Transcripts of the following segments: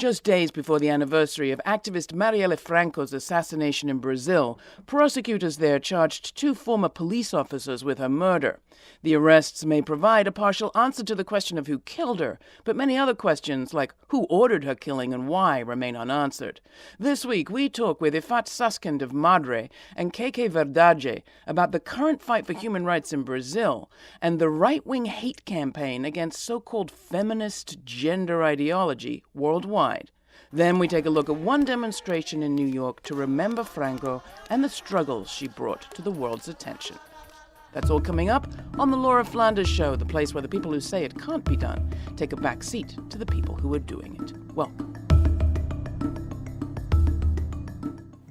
Just days before the anniversary of activist Marielle Franco's assassination in Brazil, prosecutors there charged 2 former police officers with her murder. The arrests may provide a partial answer to the question of who killed her, but many other questions, like who ordered her killing and why, remain unanswered. This week, we talk with Ifat Suskind of Madre and KK Verdade about the current fight for human rights in Brazil and the right-wing hate campaign against so-called feminist gender ideology worldwide. Then we take a look at one demonstration in New York to remember Franco and the struggles she brought to the world's attention. That's all coming up on the Laura Flanders Show, the place where the people who say it can't be done take a back seat to the people who are doing it. Welcome.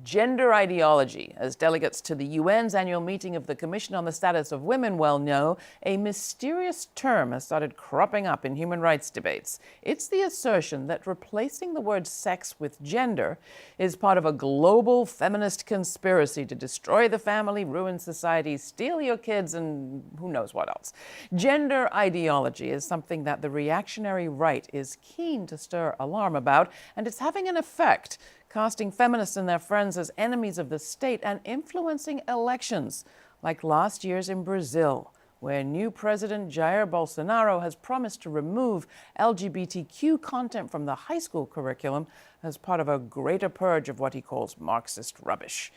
Gender ideology, as delegates to the UN's annual meeting of the Commission on the Status of Women well know, a mysterious term has started cropping up in human rights debates. It's the assertion that replacing the word sex with gender is part of a global feminist conspiracy to destroy the family, ruin society, steal your kids, and who knows what else. Gender ideology is something that the reactionary right is keen to stir alarm about, and it's having an effect, casting feminists and their friends as enemies of the state and influencing elections, like last year's in Brazil, where new President Jair Bolsonaro has promised to remove LGBTQ content from the high school curriculum as part of a greater purge of what he calls Marxist rubbish.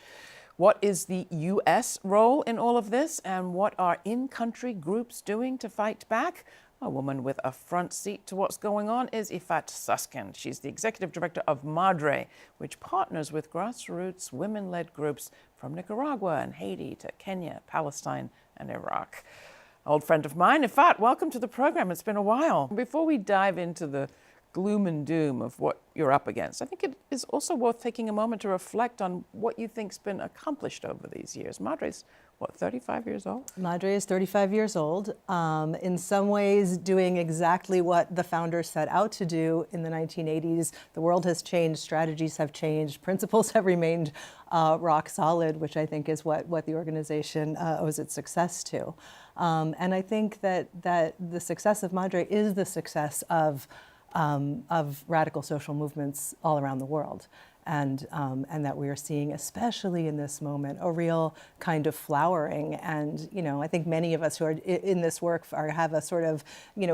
What is the U.S. role in all of this, and what are in-country groups doing to fight back? A woman with a front seat to what's going on is Ifat Suskind. She's the executive director of Madre, which partners with grassroots women-led groups from Nicaragua and Haiti to Kenya, Palestine, and Iraq. Old friend of mine, Ifat, welcome to the program. It's been a while. Before we dive into the gloom and doom of what you're up against, I think it is also worth taking a moment to reflect on what you think's been accomplished over these years. Madre's, 35 years old? Madre is 35 years old, in some ways doing exactly what the founders set out to do in the 1980s. The world has changed, strategies have changed, principles have remained rock solid, which I think is what the organization owes its success to. And I think that the success of Madre is the success of radical social movements all around the world. And that we are seeing, especially in this moment, a real kind of flowering. And, I think many of us who are in this work have a sort of,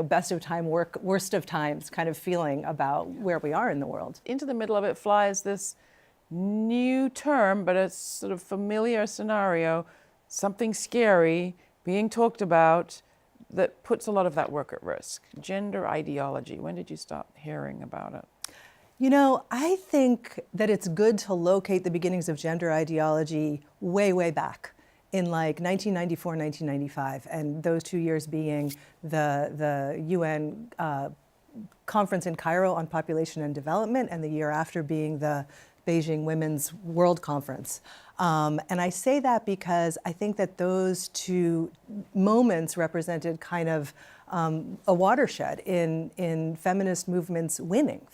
best of time, worst of times kind of feeling about where we are in the world. Into the middle of it flies this new term, but a sort of familiar scenario, something scary being talked about that puts a lot of that work at risk. Gender ideology. When did you stop hearing about it? I think that it's good to locate the beginnings of gender ideology way, way back in like 1994, 1995, and those 2 years being the UN conference in Cairo on population and development, and the year after being the Beijing Women's World Conference. And I say that because I think that those 2 moments represented kind of a watershed in feminist movements winning,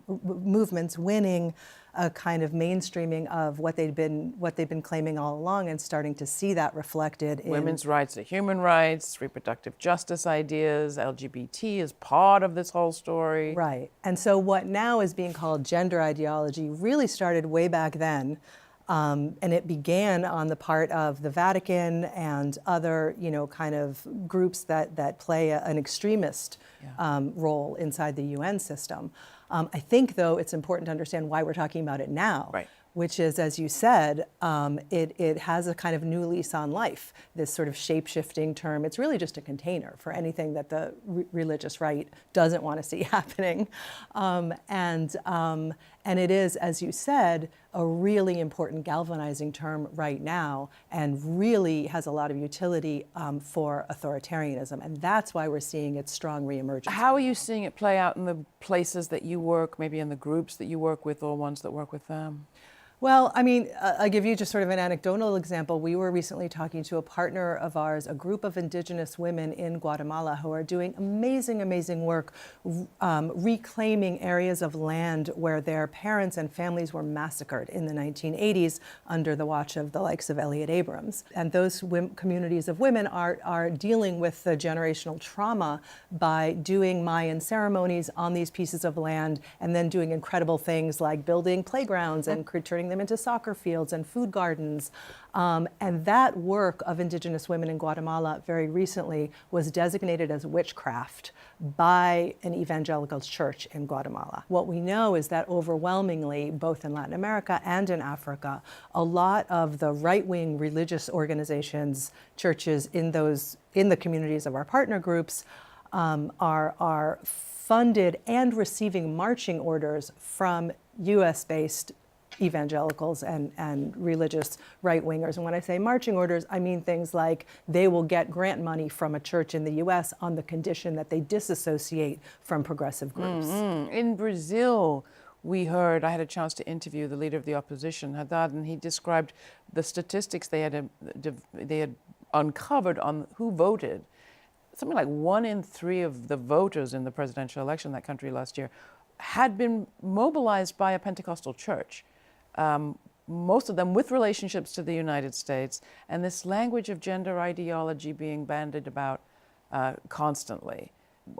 movements winning a kind of mainstreaming of what they've been claiming all along, and starting to see that reflected in women's rights to human rights, reproductive justice ideas, LGBT is part of this whole story. Right. And so what now is being called gender ideology really started way back then. And it began on the part of the Vatican and other, kind of groups that play an extremist role inside the UN system. I think, though, it's important to understand why we're talking about it now. Right. Which is, as you said, it has a kind of new lease on life, this sort of shape-shifting term. It's really just a container for anything that the religious right doesn't want to see happening. And it is, as you said, a really important galvanizing term right now, and really has a lot of utility for authoritarianism. And that's why we're seeing its strong reemergence. How are you seeing it play out in the places that you work, maybe in the groups that you work with or ones that work with them? Well, I mean, I'll give you just sort of an anecdotal example. We were recently talking to a partner of ours, a group of indigenous women in Guatemala who are doing amazing, amazing work reclaiming areas of land where their parents and families were massacred in the 1980s under the watch of the likes of Elliott Abrams. And those communities of women are dealing with the generational trauma by doing Mayan ceremonies on these pieces of land and then doing incredible things like building playgrounds and turning them into soccer fields and food gardens. And that work of indigenous women in Guatemala very recently was designated as witchcraft by an evangelical church in Guatemala. What we know is that overwhelmingly, both in Latin America and in Africa, a lot of the right-wing religious organizations, churches in the communities of our partner groups are funded and receiving marching orders from US-based evangelicals and religious right-wingers. And when I say marching orders, I mean things like they will get grant money from a church in the US on the condition that they disassociate from progressive groups. Mm-hmm. In Brazil, I had a chance to interview the leader of the opposition, Haddad, and he described the statistics they had uncovered on who voted. Something like 1 in 3 of the voters in the presidential election in that country last year had been mobilized by a Pentecostal church. Most of them with relationships to the United States, and this language of gender ideology being bandied about constantly.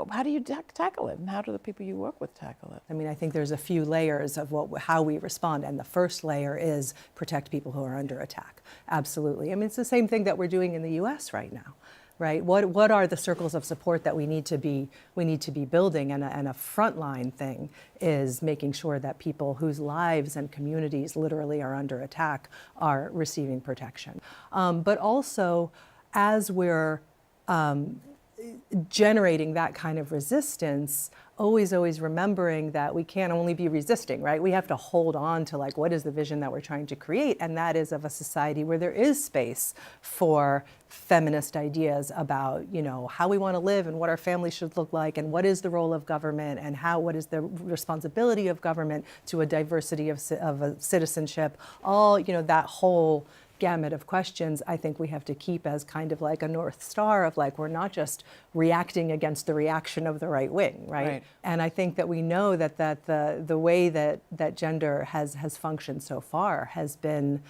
How do you tackle it, and how do the people you work with tackle it? I mean, I think there's a few layers of how we respond, and the first layer is protect people who are under attack. Absolutely. I mean, it's the same thing that we're doing in the US right now. Right? What are the circles of support that we need to be building? And a frontline thing is making sure that people whose lives and communities literally are under attack are receiving protection. But also, as we're generating that kind of resistance, always remembering that we can't only be resisting, right? We have to hold on to what is the vision that we're trying to create, and that is of a society where there is space for feminist ideas about, how we want to live and what our family should look like and what is the role of government and what is the responsibility of government to a diversity of citizenship. All, that whole gamut of questions, I think we have to keep as kind of like a North Star of we're not just reacting against the reaction of the right wing, right? And I think that we know that the way that gender has functioned so far has been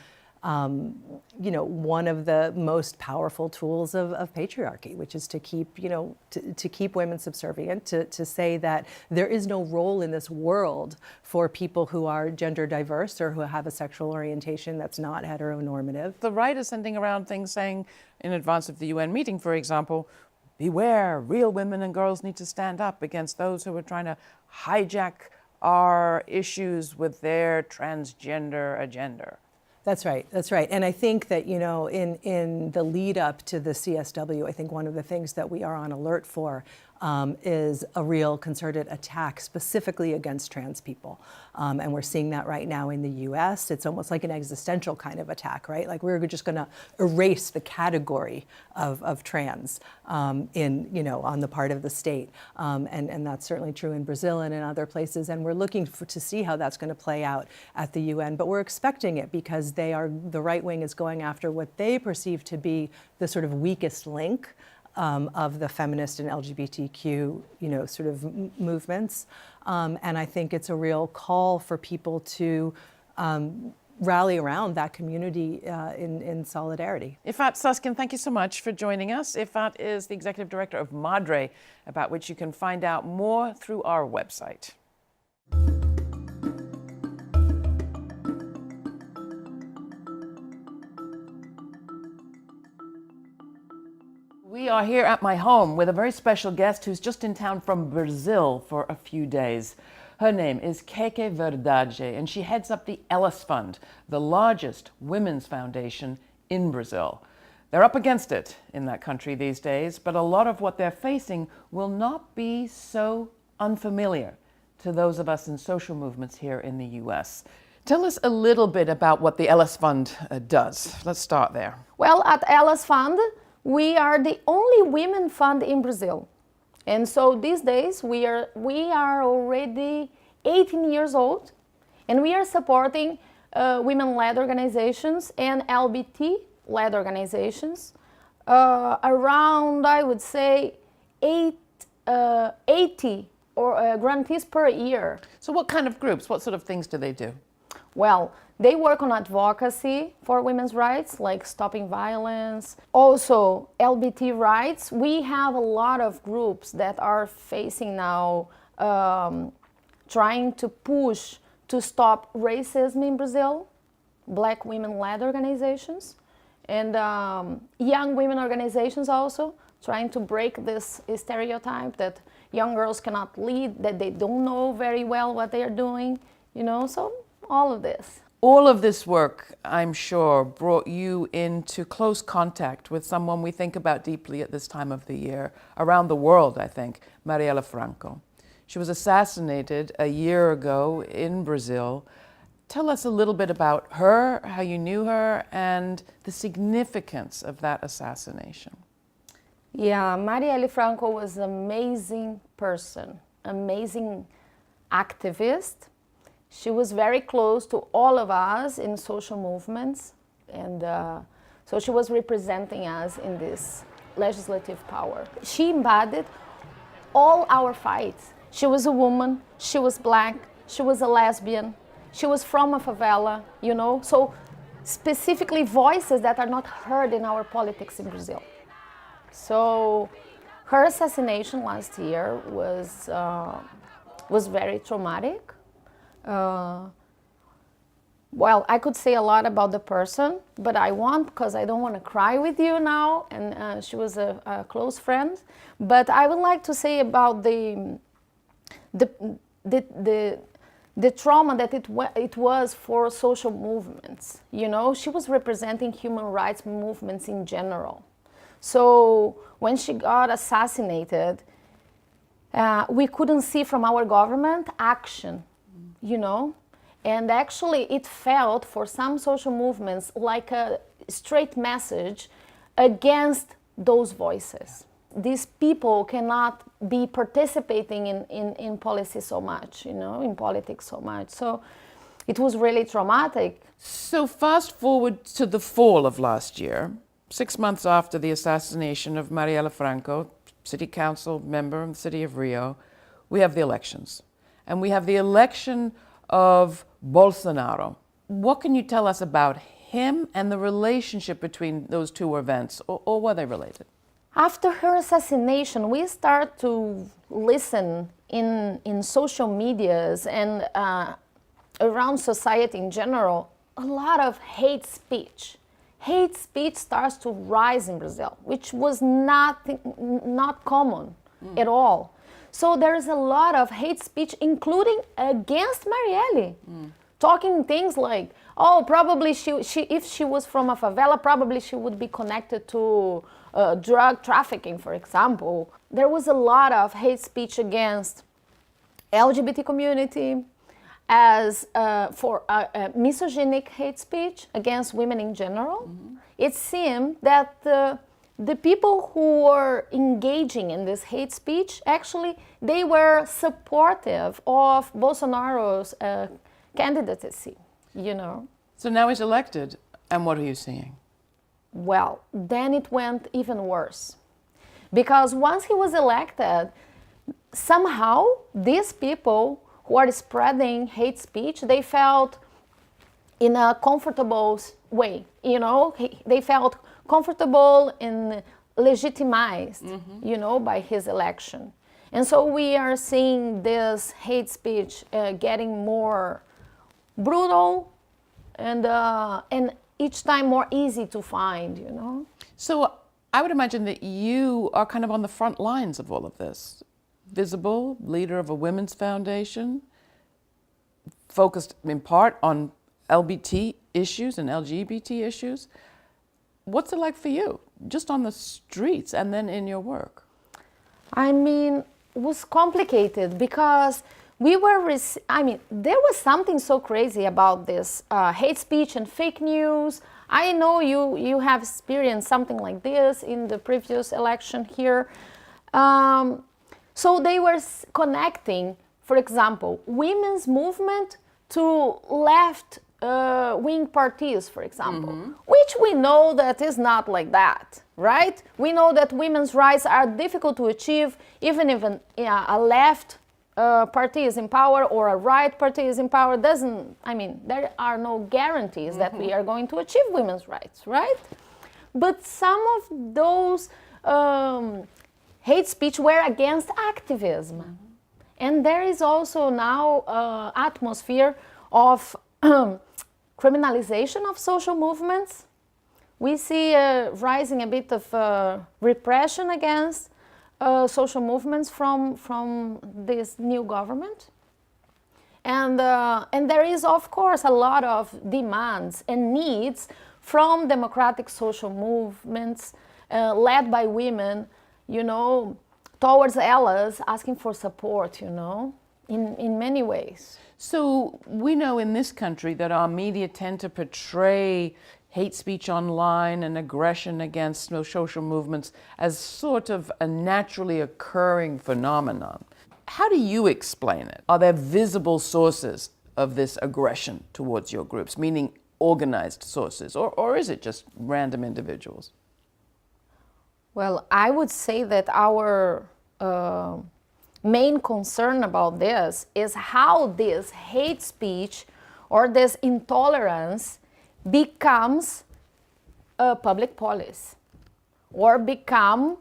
one of the most powerful tools of patriarchy, which is to keep, to keep women subservient, to say that there is no role in this world for people who are gender diverse or who have a sexual orientation that's not heteronormative. The right is sending around things saying, in advance of the UN meeting, for example, beware, real women and girls need to stand up against those who are trying to hijack our issues with their transgender agenda. That's right. And I think that, in the lead up to the CSW, I think one of the things that we are on alert for is a real concerted attack specifically against trans people. And we're seeing that right now in the US. It's almost like an existential kind of attack, right? Like we're just going to erase the category of trans on the part of the state. And that's certainly true in Brazil and in other places. And we're looking to see how that's going to play out at the UN. But we're expecting it because the right wing is going after what they perceive to be the sort of weakest link of the feminist and LGBTQ, sort of movements. And I think it's a real call for people to rally around that community in solidarity. Ifat Susskind, thank you so much for joining us. Ifat is the executive director of Madre, about which you can find out more through our website. We are here at my home with a very special guest who's just in town from Brazil for a few days. Her name is Keke Verdade, and she heads up the Ellis Fund, the largest women's foundation in Brazil. They're up against it in that country these days, but a lot of what they're facing will not be so unfamiliar to those of us in social movements here in the US. Tell us a little bit about what the Ellis Fund does. Let's start there. Well, at Ellis Fund, we are the only women fund in Brazil. And so these days we are already 18 years old, and we are supporting women-led organizations and LBT-led organizations. Around, I would say, 80 grantees per year. So what kind of groups, what sort of things do they do? Well, they work on advocacy for women's rights, like stopping violence. Also, LBT rights. We have a lot of groups that are facing now, trying to push to stop racism in Brazil, Black women-led organizations, and young women organizations also, trying to break this stereotype that young girls cannot lead, that they don't know very well what they are doing, so all of this. All of this work, I'm sure, brought you into close contact with someone we think about deeply at this time of the year, around the world, I think, Marielle Franco. She was assassinated a year ago in Brazil. Tell us a little bit about her, how you knew her, and the significance of that assassination. Yeah, Marielle Franco was an amazing person, amazing activist. She was very close to all of us in social movements, and so she was representing us in this legislative power. She embodied all our fights. She was a woman, she was Black, she was a lesbian, she was from a favela, so specifically voices that are not heard in our politics in Brazil. So her assassination last year was very traumatic. Well, I could say a lot about the person, but I won't because I don't want to cry with you now, and she was a close friend. But I would like to say about the trauma that it was for social movements. She was representing human rights movements in general. So when she got assassinated, we couldn't see from our government action, and actually it felt for some social movements like a straight message against those voices. These people cannot be participating in policy so much, in politics so much. So it was really traumatic. So fast forward to the fall of last year, 6 months after the assassination of Marielle Franco, city council member in the city of Rio, we have the elections. And we have the election of Bolsonaro. What can you tell us about him and the relationship between those two events, or were they related? After her assassination, we start to listen in social medias and around society in general, a lot of hate speech. Hate speech starts to rise in Brazil, which was not common at all. So there is a lot of hate speech, including against Marielle, talking things like, oh, probably she if she was from a favela, probably she would be connected to drug trafficking, for example. There was a lot of hate speech against LGBT community, as for misogynic hate speech against women in general. It seemed that the people who were engaging in this hate speech, actually, they were supportive of Bolsonaro's candidacy, So now he's elected, and what are you seeing? Well, then it went even worse. Because once he was elected, somehow these people who are spreading hate speech, they felt in a comfortable way, they felt comfortable and legitimized, by his election. And so we are seeing this hate speech getting more brutal and each time more easy to find, So I would imagine that you are kind of on the front lines of all of this. Visible, leader of a women's foundation, focused in part on LBT issues and LGBT issues. What's it like for you, just on the streets and then in your work? I mean, it was complicated because there was something so crazy about this hate speech and fake news. I know you have experienced something like this in the previous election here. So they were connecting, for example, women's movement to left wing parties, for example, which we know that is not like that, right? We know that women's rights are difficult to achieve even if a left party is in power or a right party is in power. There are no guarantees that we are going to achieve women's rights, right? But some of those hate speech were against activism. And there is also now atmosphere of criminalization of social movements. We see rising a bit of repression against social movements from this new government. And there is, of course, a lot of demands and needs from democratic social movements led by women, towards allies asking for support, in many ways. So we know in this country that our media tend to portray hate speech online and aggression against social movements as sort of a naturally occurring phenomenon. How do you explain it? Are there visible sources of this aggression towards your groups, meaning organized sources, or is it just random individuals? Well, I would say that our main concern about this is how this hate speech or this intolerance becomes a public policy or become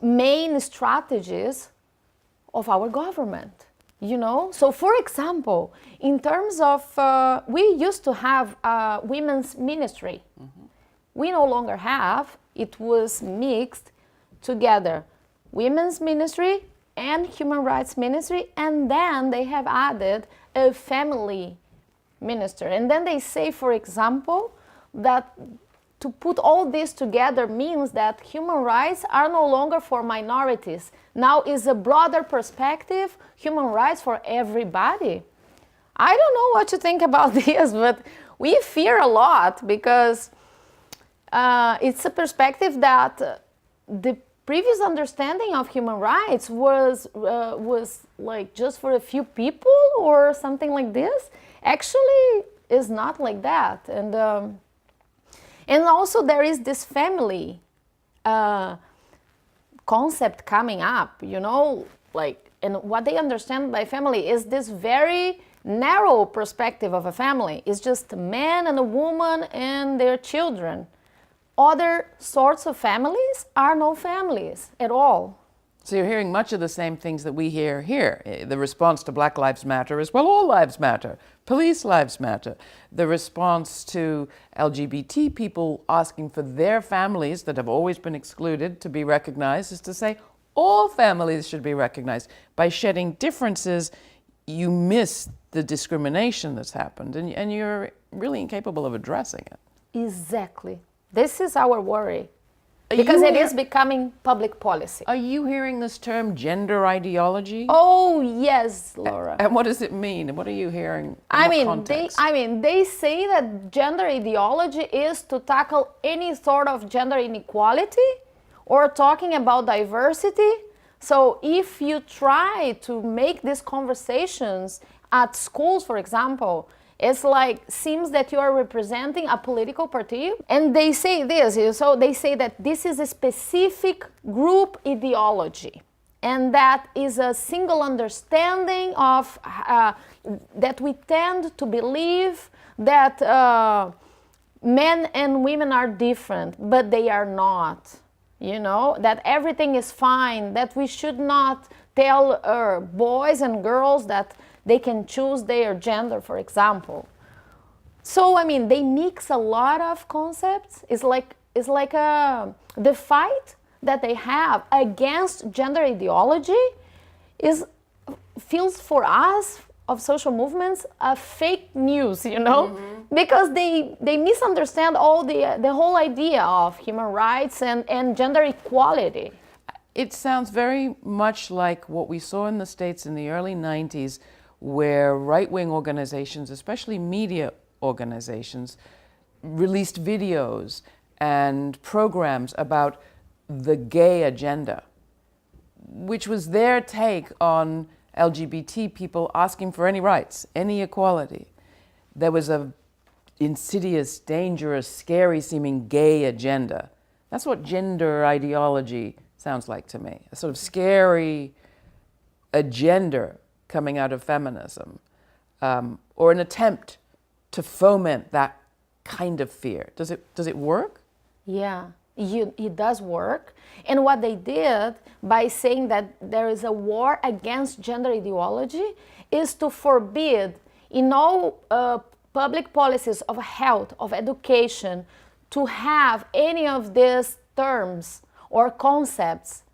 main strategies of our government. So for example, in terms of we used to have a women's ministry. We no longer have. It was mixed together, women's ministry and human rights ministry, and then they have added a family minister. And then they say, for example, that to put all this together means that human rights are no longer for minorities. Now is a broader perspective, human rights for everybody. I don't know what to think about this, but we fear a lot because it's a perspective that the previous understanding of human rights was like just for a few people or something like this. Actually, is not like that, and also there is this family concept coming up, and what they understand by family is this very narrow perspective of a family. It's just a man and a woman and their children. Other sorts of families are no families at all. So you're hearing much of the same things that we hear here. The response to Black Lives Matter is, well, all lives matter. Police lives matter. The response to LGBT people asking for their families that have always been excluded to be recognized is to say all families should be recognized. By shedding differences, you miss the discrimination that's happened, and you're really incapable of addressing it. Exactly. This is our worry, because it is becoming public policy. Are you hearing this term gender ideology? Oh, yes, Laura. And what does it mean? And what are you hearing in what context? They say that gender ideology is to tackle any sort of gender inequality or talking about diversity. So if you try to make these conversations at schools, for example, it's like, seems that you are representing a political party. And they say this, so they say that this is a specific group ideology. And that is a single understanding of, that we tend to believe that men and women are different, but they are not. That everything is fine, that we should not tell boys and girls that they can choose their gender, for example. So, they mix a lot of concepts. It's like the fight that they have against gender ideology feels for us of social movements a fake news, because they misunderstand all the whole idea of human rights and gender equality. It sounds very much like what we saw in the States in the early 90s, where right-wing organizations, especially media organizations, released videos and programs about the gay agenda, which was their take on LGBT people asking for any rights, any equality. There was a insidious, dangerous, scary-seeming gay agenda. That's what gender ideology sounds like to me. A sort of scary agenda coming out of feminism, or an attempt to foment that kind of fear. Does it work? Yeah, it does work. And what they did by saying that there is a war against gender ideology is to forbid in all public policies of health, of education, to have any of these terms or concepts,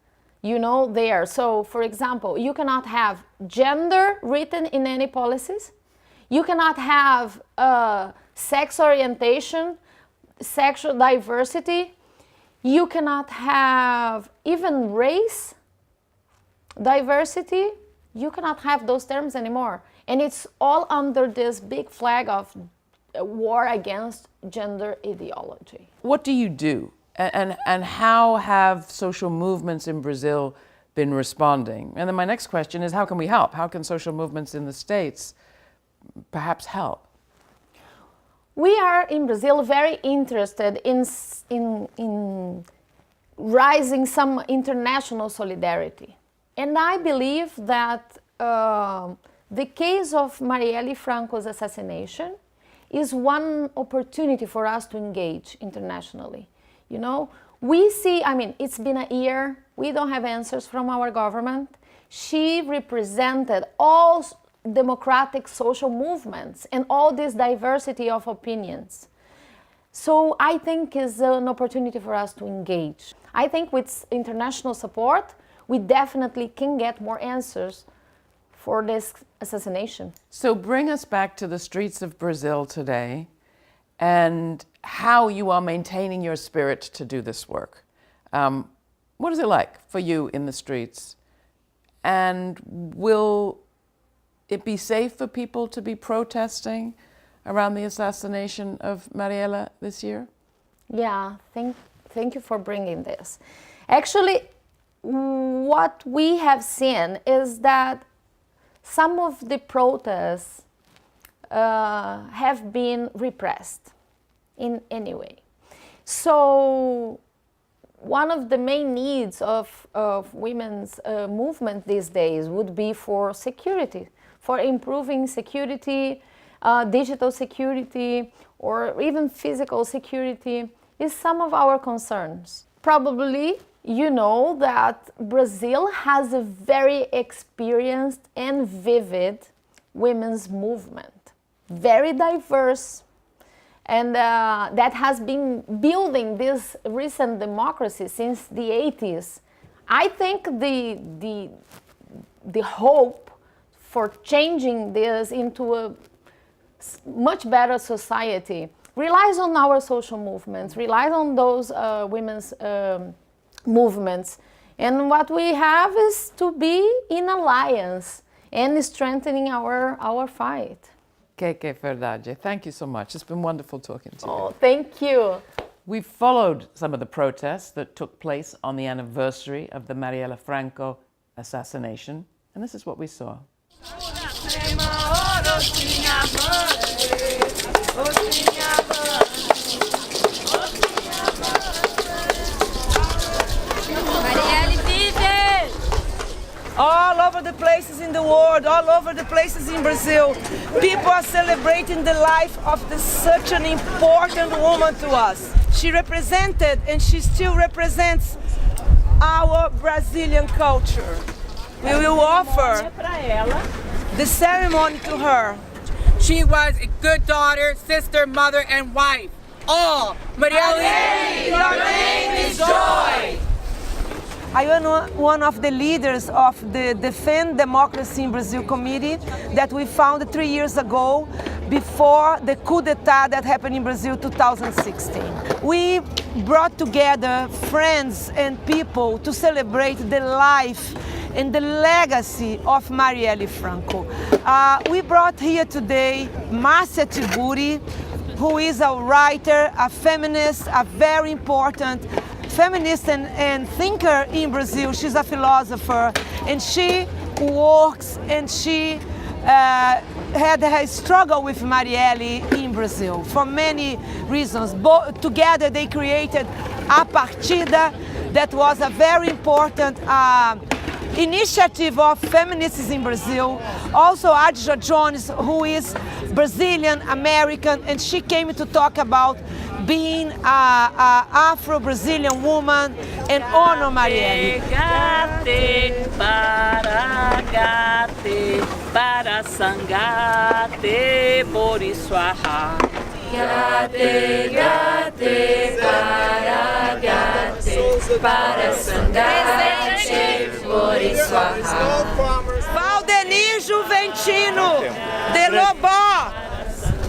there. So, for example, you cannot have gender written in any policies. You cannot have sex orientation, sexual diversity. You cannot have even race diversity. You cannot have those terms anymore. And it's all under this big flag of war against gender ideology. What do you do? And how have social movements in Brazil been responding? And then my next question is, how can we help? How can social movements in the States perhaps help? We are in Brazil very interested in rising some international solidarity. And I believe that the case of Marielle Franco's assassination is one opportunity for us to engage internationally. We see, it's been a year, we don't have answers from our government. She represented all democratic social movements and all this diversity of opinions. So I think it's an opportunity for us to engage. I think with international support, we definitely can get more answers for this assassination. So bring us back to the streets of Brazil today and how you are maintaining your spirit to do this work. What is it like for you in the streets? And will it be safe for people to be protesting around the assassination of Marielle this year? Yeah, thank you for bringing this. Actually, what we have seen is that some of the protests have been repressed in any way. So one of the main needs of women's movement these days would be for security, for improving security, digital security, or even physical security is some of our concerns. Probably you know that Brazil has a very experienced and vivid women's movement, very diverse, and that has been building this recent democracy since the 80s. I think the hope for changing this into a much better society relies on our social movements, relies on those women's movements. And what we have is to be in alliance and strengthening our fight. Keke Verdade, thank you so much. It's been wonderful talking to you. Oh, thank you. We've followed some of the protests that took place on the anniversary of the Marielle Franco assassination, and this is what we saw. All over the places in the world, all over the places in Brazil, people are celebrating the life of such an important woman to us. She represented and she still represents our Brazilian culture. We will offer the ceremony to her. She was a good daughter, sister, mother, and wife. All. Marielle, your name is joy. I am one of the leaders of the Defend Democracy in Brazil committee that we founded 3 years ago before the coup d'etat that happened in Brazil 2016. We brought together friends and people to celebrate the life and the legacy of Marielle Franco. We brought here today Márcia Tiburi, who is a writer, a feminist, a very important feminist and thinker in Brazil. She's a philosopher, and she works, and she had a struggle with Marielle in Brazil for many reasons. Together they created A Partida, that was a very important initiative of feminists in Brazil. Also Adja Jones, who is Brazilian American, and she came to talk about being an Afro-Brazilian woman and honor Marielle. Gate para gate para sangate boriswaha. Gate para gate para sangate boriswaha. Valdenir Juventino de Lobó,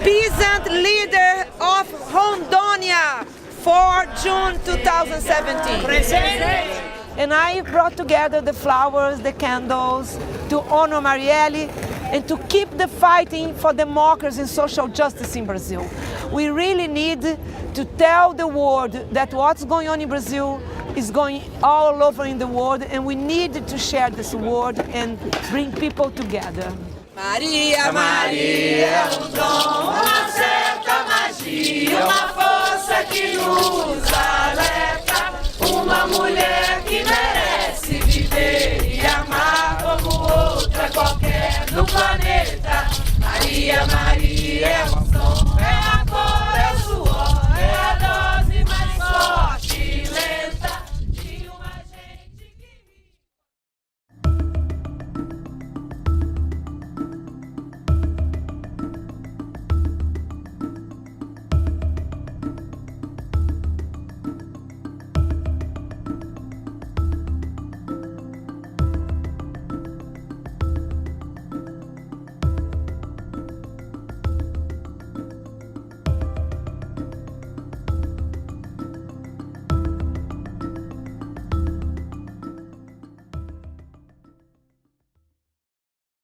peasant leader of Rondônia, 4 June 2017. And I brought together the flowers, the candles, to honor Marielle and to keep the fighting for democracy and social justice in Brazil. We really need to tell the world that what's going on in Brazil is going all over in the world, and we need to share this word and bring people together. Maria, Maria, dom, uma certa magia, uma força que nos alerta, uma mulher que